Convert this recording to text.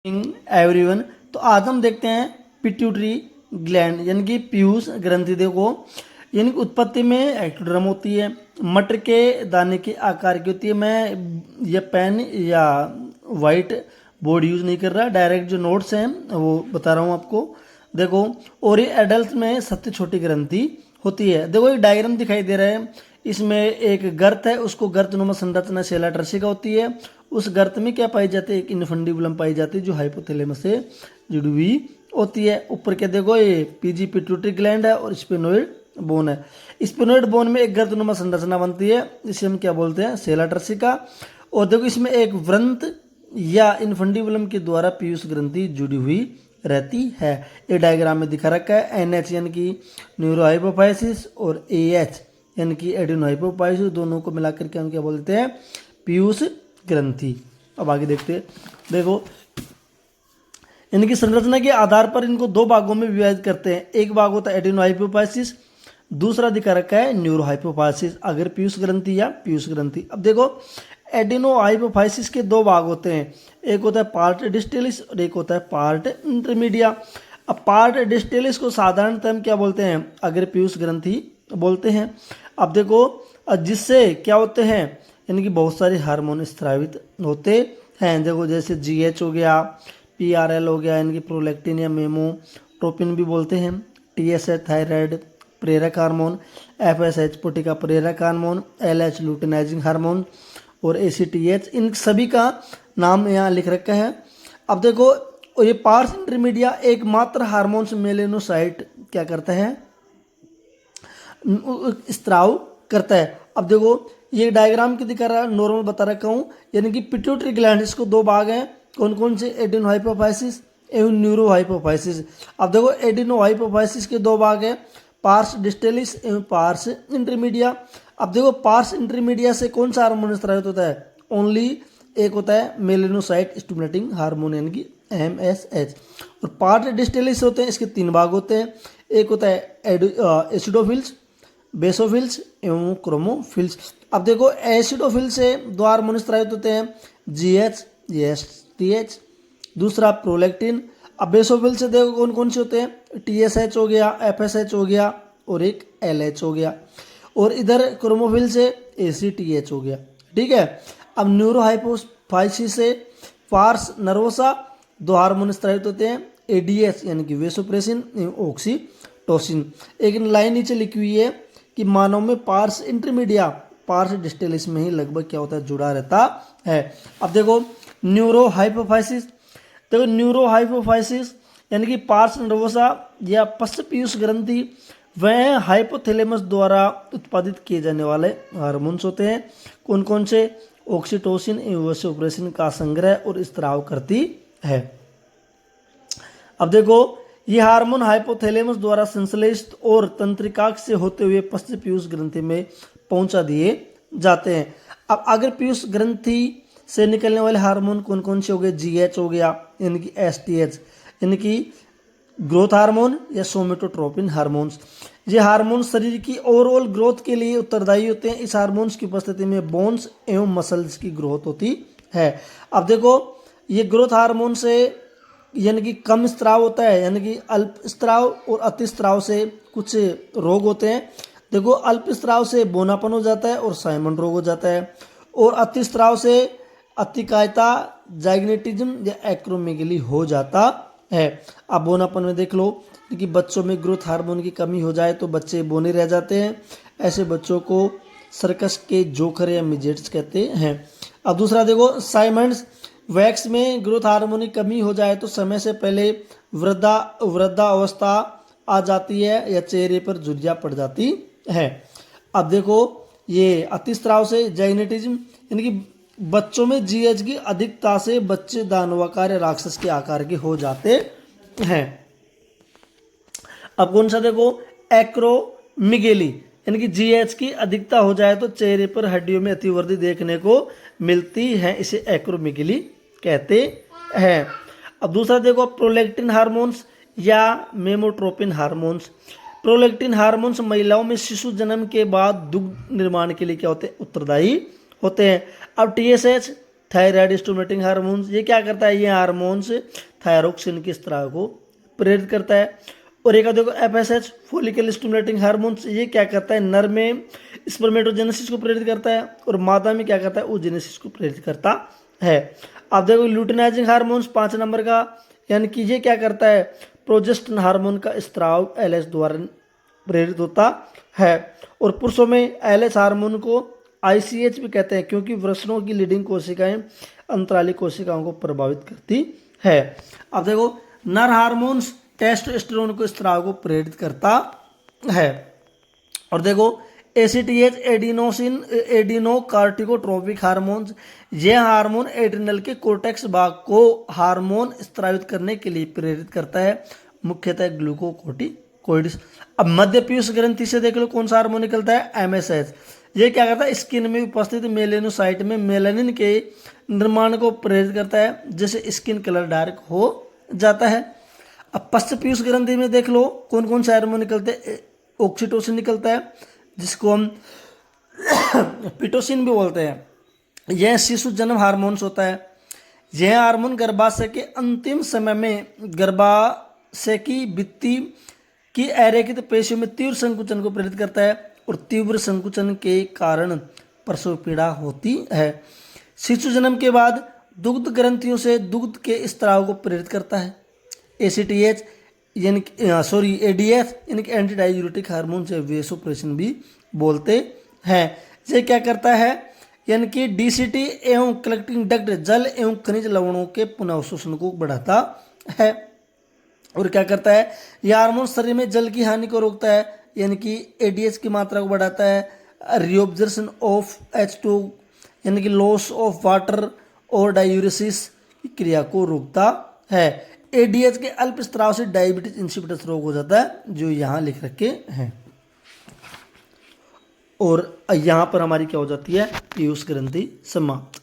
Everyone. तो आज हम देखते हैं पिट्यूटरी ग्लैंड यानी कि पीयूष ग्रंथि। देखो यानी कि उत्पत्ति में एक्टोडर्म होती है, मटर के दाने के आकार की होती है। मैं ये पेन या वाइट बोर्ड यूज नहीं कर रहा, डायरेक्ट जो नोट्स हैं वो बता रहा हूँ आपको। देखो, और ये एडल्ट में सबसे छोटी ग्रंथि होती है। देखो एक डायग्राम दिखाई दे रहा है, इसमें एक गर्त है, उसको गर्तनुमा संरचना सेला टर्सिका होती है। उस गर्त में क्या पाई जाती है? एक इन्फंडिबुलम पाई जाती है जो हाइपोथैलेमस से जुड़ी हुई होती है। ऊपर क्या देखो, ये पीजी पिट्यूटरी ग्लैंड है और स्पिनोइड बोन है। स्पिनोइड बोन में एक गर्तनुमा संरचना बनती है, इसे हम क्या बोलते हैं? सेला टर्सिका। और देखो इसमें एक व्रंत या इन्फंडिबुलम के द्वारा पीयूष ग्रंथि जुड़ी हुई रहती है। ये डायग्राम में दिखा रखा है। एनएच यानी कि न्यूरोहाइपोफाइसिस और एएच यानी कि एडिनोहाइपोफाइसिस, दोनों को मिलाकर के हम क्या बोलते हैं? पीयूष ग्रंथि। अब आगे देखते हैं। देखो इनकी संरचना के आधार पर इनको दो भागों में विभाजित करते हैं। एक भाग होता है एडिनोहाइपोफाइसिस, दूसरा दिखा रखा है न्यूरोहाइपोफाइसिस। अगर पीयूष ग्रंथि या पीयूष ग्रंथि। अब देखो एडिनोहाइपोफाइसिस के दो भाग होते हैं, एक होता है पार्ट डिस्टेलिस और एक होता है पार्ट इंटरमीडिया। अब पार्ट डिस्टेलिस को साधारणतः हम क्या बोलते हैं? अगर पीयूष ग्रंथि बोलते हैं। अब देखो जिससे क्या होते हैं, यानी कि बहुत सारे हार्मोन स्रावित होते हैं। देखो जैसे जीएच हो गया, पीआरएल हो गया, यानी कि प्रोलैक्टिन या मेमोट्रोपिन भी बोलते हैं, टीएसएच थायराइड प्रेरक हार्मोन, एफएसएच पुटिका प्रेरक हार्मोन, एलएच लुटिनाइजिंग हार्मोन और एसीटीएच, इन सभी का नाम यहाँ लिख रखा है। अब देखो ये पार्स इंटरमीडिया एकमात्र हार्मोन्स मेलेनोसाइट क्या करता है? स्त्राव करता है। अब देखो ये डायग्राम की दिखा रहा है, नॉर्मल बता रखा हूँ, यानी कि पिट्यूटरी ग्लैंड, इसको दो भाग हैं। कौन कौन से? एडिनोहाइपोफाइसिस एवं न्यूरोहाइपोफाइसिस। अब देखो एडिनोहाइपोफाइसिस के दो भाग हैं, पार्स डिस्टेलिस एवं पार्स इंटरमीडिया। अब देखो पार्स इंटरमीडिया से कौन सा हार्मोन स्रावित होता है? ओनली एक होता है मेलेनोसाइट स्टिमुलेटिंग हार्मोन यानी कि एमएसएच। और पार्ट डिस्टेलिस होते हैं, इसके तीन भाग होते हैं। एक होता है एसिडोफिल्स, बेसोफिल्स एवं क्रोमोफिल्स। अब देखो एसिडोफिल से दो हार्मोन स्रावित होते हैं, जीएच, एसटीएच, दूसरा प्रोलैक्टिन। अब बेसोफिल से देखो कौन कौन से होते हैं? टीएसएच हो गया, एफएसएच हो गया और एक एलएच हो गया। और इधर क्रोमोफिल से एसीटीएच हो गया। ठीक है। अब न्यूरोहाइपोफाइसिस से फार्स नर्वोसा दो हार्मोन स्रावित होते हैं, एडीएच यानी कि वेसोप्रेसिन एवं ऑक्सीटोसिन। एक लाइन नीचे लिखी हुई है कि मानव में पार्स इंटरमीडिया पार्स डिस्टेलिस में ही लगभग क्या होता है? जुड़ा रहता है। अब देखो न्यूरोहाइपोफाइसिस, देखो न्यूरोहाइपोफाइसिस यानी कि पार्स नर्वोसा या पश्च पीयूष ग्रंथि वह हाइपोथैलेमस द्वारा उत्पादित किए जाने वाले हार्मोन्स होते हैं। कौन कौन से? ऑक्सीटोसिन एवं वेसोप्रेसिन का संग्रह और स्त्राव करती है। अब देखो ये हार्मोन हाइपोथैलेमस द्वारा संश्लेषित और तंत्रिकाक्ष से होते हुए पश्च पीयूष ग्रंथि में पहुंचा दिए जाते हैं। अब अगर पीयूष ग्रंथि से निकलने वाले हार्मोन कौन कौन से हो गए? जीएच हो गया, यानी कि एसटीएच यानी कि ग्रोथ हार्मोन या सोमेटोट्रोपिन हार्मोन्स। ये हार्मोन शरीर की ओवरऑल ग्रोथ के लिए उत्तरदायी होते हैं। इस हार्मोन्स की उपस्थिति में बोन्स एवं मसल्स की ग्रोथ होती है। अब देखो ये ग्रोथ हार्मोन से यानी कि कम स्त्राव होता है, यानी कि अल्प स्त्राव और अति स्त्राव से कुछ रोग होते हैं। देखो अल्प स्त्राव से बोनापन हो जाता है और साइमन रोग हो जाता है, और अति स्त्राव से अतिकायता, जाइग्नेटिज्म या एक्रोमेगली हो जाता है। अब बोनापन में देख लो कि बच्चों में ग्रोथ हार्मोन की कमी हो जाए तो बच्चे बोने रह जाते हैं। ऐसे बच्चों को सर्कस के जोकर या मिजेट्स कहते हैं। अब दूसरा देखो साइमंड्स, वैक्स में ग्रोथ हार्मोन की कमी हो जाए तो समय से पहले वृद्धावस्था आ जाती है या चेहरे पर झुर्रियाँ पड़ जाती है। अब देखो ये अतिस्राव से जाइनेटिज्म यानी कि बच्चों में जीएच की अधिकता से बच्चे दानवाकार या राक्षस के आकार के हो जाते हैं। अब कौन सा देखो? एक्रोमिगेली यानी कि जीएच की अधिकता हो जाए तो चेहरे पर हड्डियों में अतिवृद्धि देखने को मिलती है, इसे एक्रोमिगेली कहते हैं। अब दूसरा देखो प्रोलैक्टिन हार्मोन्स या मेमोट्रोपिन हार्मोन्स। प्रोलैक्टिन हार्मोन्स महिलाओं में शिशु जन्म के बाद दुग्ध निर्माण के लिए क्या होते हैं? उत्तरदायी होते हैं। अब टीएसएच थायराइड स्टिमुलेटिंग हार्मोन्स, ये क्या करता है, ये हार्मोन्स थायरोक्सिन के स्त्राव को प्रेरित करता है। और एक देखो एफएसएच फोलिकल स्टिमुलेटिंग हार्मोन्स, ये क्या करता है, नर में स्पर्मेटोजेनेसिस को प्रेरित करता है और मादा में क्या करता है, oogenesis को प्रेरित करता है। अब देखो ल्यूटिनाइजिंग हार्मोन्स 5 नंबर का, यानी कि ये क्या करता है, प्रोजेस्टेरोन हार्मोन का स्त्राव एलएच द्वारा प्रेरित होता है। और पुरुषों में एलएच हार्मोन को आईसीएच भी कहते हैं, क्योंकि वृषणों की लीडिंग कोशिकाएं अंतराली कोशिकाओं को प्रभावित करती है। अब देखो नर हार्मोन्स टेस्टोस्टेरोन को स्त्राव को प्रेरित करता है। और देखो एसीटीएच एडिनोसिन एडिनोकार्टिकोट्रोपिक हार्मोन्स, यह हार्मोन एड्रिनल के कोर्टेक्स भाग को हार्मोन स्त्रावित करने के लिए प्रेरित करता है, मुख्यतः ग्लूकोकोर्टिकोइड्स। अब मध्य पीयूष ग्रंथि से देख लो कौन सा हार्मोन निकलता है, एमएसएच। ये क्या करता है, स्किन में उपस्थित मेलेनोसाइट में मेलानिन के निर्माण को प्रेरित करता है, जिससे स्किन कलर डार्क हो जाता है। अब पश्च पीयूष ग्रंथि में देख लो कौन कौन से हार्मोन निकलते हैं, ऑक्सीटोसिन निकलता है, जिसको हम पिटोसिन भी बोलते हैं। यह शिशु जन्म हार्मोन्स होता है। यह हार्मोन गर्भाशय के अंतिम समय में गर्भाशय की भित्ति की अरेखित पेशियों में तीव्र संकुचन को प्रेरित करता है और तीव्र संकुचन के कारण प्रसव पीड़ा होती है। शिशु जन्म के बाद दुग्ध ग्रंथियों से दुग्ध के स्त्राव को प्रेरित करता है। एसीटीएच यानी एडीएफ यानी कि एंटी डाययूरेटिक हार्मोन से वेसोप्रेशन भी बोलते हैं। ये क्या करता है, यानी कि डीसीटी एवं कलेक्टिंग डक्ट जल एवं खनिज लवणों के पुनःअवशोषण को बढ़ाता है। और क्या करता है, यह हार्मोन शरीर में जल की हानि को रोकता है, यानी कि एडीएच की मात्रा को बढ़ाता है। रिओब्जर्सन ऑफ H2 यानी कि लॉस ऑफ वाटर और डायूरेसिस की क्रिया को रोकता है। एडीएच के अल्प स्त्राव से डायबिटीज इंसिपिटस रोग हो जाता है, जो यहाँ लिख रखे हैं। और यहाँ पर हमारी क्या हो जाती है, पीयूष ग्रंथि समाप्त।